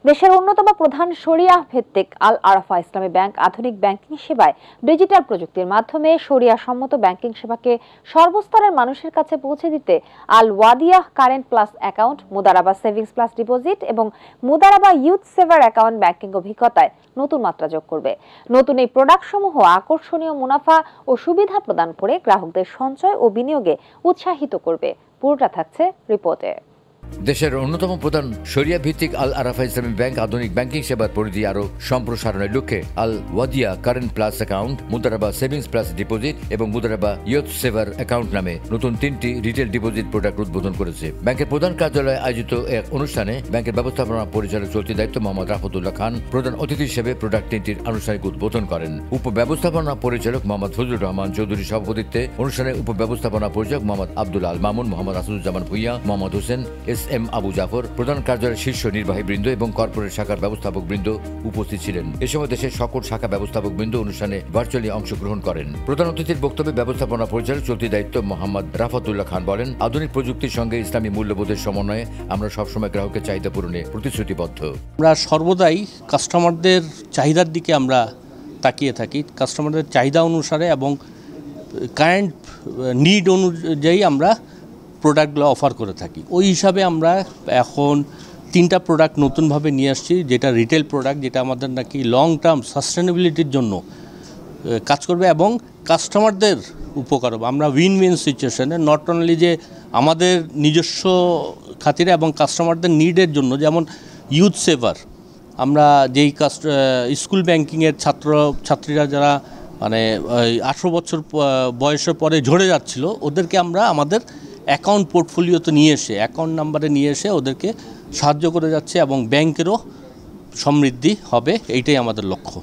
দেশের অন্যতম প্রধান শরিয়াহ ভিত্তিক আল আরাফা ইসলামী ব্যাংক আধুনিক ব্যাংকিং সেবায় ডিজিটাল প্রযুক্তির মাধ্যমে শরিয়াহ সম্মত ব্যাংকিং সেবাকে সর্বস্তরের মানুষের কাছে পৌঁছে দিতে আল ওয়াদিয়াহ কারেন্ট প্লাস অ্যাকাউন্ট, মুদারাবা সেভিংস প্লাস ডিপোজিট এবং মুদারাবা ইউথ সেভার অ্যাকাউন্ট ব্যাংকিং অভিজ্ঞতায় নতুন মাত্রা যোগ করবে। নতুন এই প্রোডাক্টসমূহ আকর্ষণীয় মুনাফা ও সুবিধা প্রদান করে গ্রাহকদের সঞ্চয় ও বিনিয়োগে উৎসাহিত করবে। পুরোটা থাকছে রিপোর্টে। দেশের অন্যতম প্রধান শরিয়া ভিত্তিক আল আরাফা ইসলামী ব্যাংক আধুনিক ব্যাংকিং সেবার পরিধি আরও সম্প্রসারণের লক্ষ্যে আল ওয়াদিয়া কারেন্ট প্লাস অ্যাকাউন্ট, মুদারাবা সেভিংস প্লাস ডিপোজিট এবং মুদারাবা ইয়ুথ সেভার অ্যাকাউন্ট নামে নতুন 3টি রিটেল ডিপোজিট প্রোডাক্ট উদ্বোধন করেছে। ব্যাংকের প্রধান কার্যালয়ে আয়োজিত এক অনুষ্ঠানে ব্যাংকের ব্যবস্থাপনা পরিচালক চলতি দায়িত্ব মোহাম্মদ রাফাতুল্লাহ খান প্রধান অতিথি হিসেবে প্রোডাক্ট 3টির আনুষ্ঠানিক উদ্বোধন করেন। উপব্যবস্থাপনা পরিচালক মোহাম্মদ ফজলুর রহমান চৌধুরী সভাপতিত্বে অনুষ্ঠানে উপব্যবস্থাপনা পরিচালক মোহাম্মদ আব্দুল আল মামুন, মোহাম্মদ আসুজ্জামান ভুইয়া, মোহাম্মদ হোসেন, এস.এম. আবু জাফর, প্রধান কার্যালয়ের শীর্ষ নির্বাহী বৃন্দ এবং কর্পোরেট শাখার ব্যবস্থাপক বৃন্দ উপস্থিত ছিলেন। এ সময় দেশের সকল শাখা ব্যবস্থাপক বৃন্দ অনুষ্ঠানে ভার্চুয়ালি অংশগ্রহণ করেন। প্রধান অতিথির বক্তব্যে ব্যবস্থাপনা পরিচালক চলতি দায়িত্ব মোহাম্মদ রাফাতুল্লাহ খান বলেন, আধুনিক প্রযুক্তির সঙ্গে ইসলামী মূল্যবোধের সমন্বয়ে আমরা সবসময় গ্রাহকের চাহিদা পূরণে প্রতিশ্রুতিবদ্ধ। আমরা সর্বদাই কাস্টমারদের চাহিদার দিকে আমরা তাকিয়ে থাকি। কাস্টমারদের চাহিদা অনুসারে এবং কারেন্ট নিড অনুযায়ী আমরা প্রোডাক্টগুলো অফার করে থাকি। ওই হিসাবে আমরা এখন 3টা প্রোডাক্ট নতুনভাবে নিয়ে আসছি, যেটা রিটেল প্রোডাক্ট, যেটা আমাদের নাকি লং টার্ম সাস্টেনেবিলিটির জন্য কাজ করবে এবং কাস্টমারদের উপকার হবে। আমরা উইন উইন সিচুয়েশনে নট অনলি যে আমাদের নিজস্ব খাতিরে এবং কাস্টমারদের নিডের জন্য, যেমন ইউথ সেভার, আমরা যেই স্কুল ব্যাংকিংয়ের ছাত্রীরা যারা মানে 18 বছর বয়সের পরে ঝরে যাচ্ছিল, ওদেরকে আমরা আমাদের অ্যাকাউন্ট পোর্টফোলিওতে নিয়ে এসে, অ্যাকাউন্ট নাম্বারে নিয়ে এসে ওদেরকে সাহায্য করে যাচ্ছে এবং ব্যাংকেরও সমৃদ্ধি হবে, এইটাই আমাদের লক্ষ্য।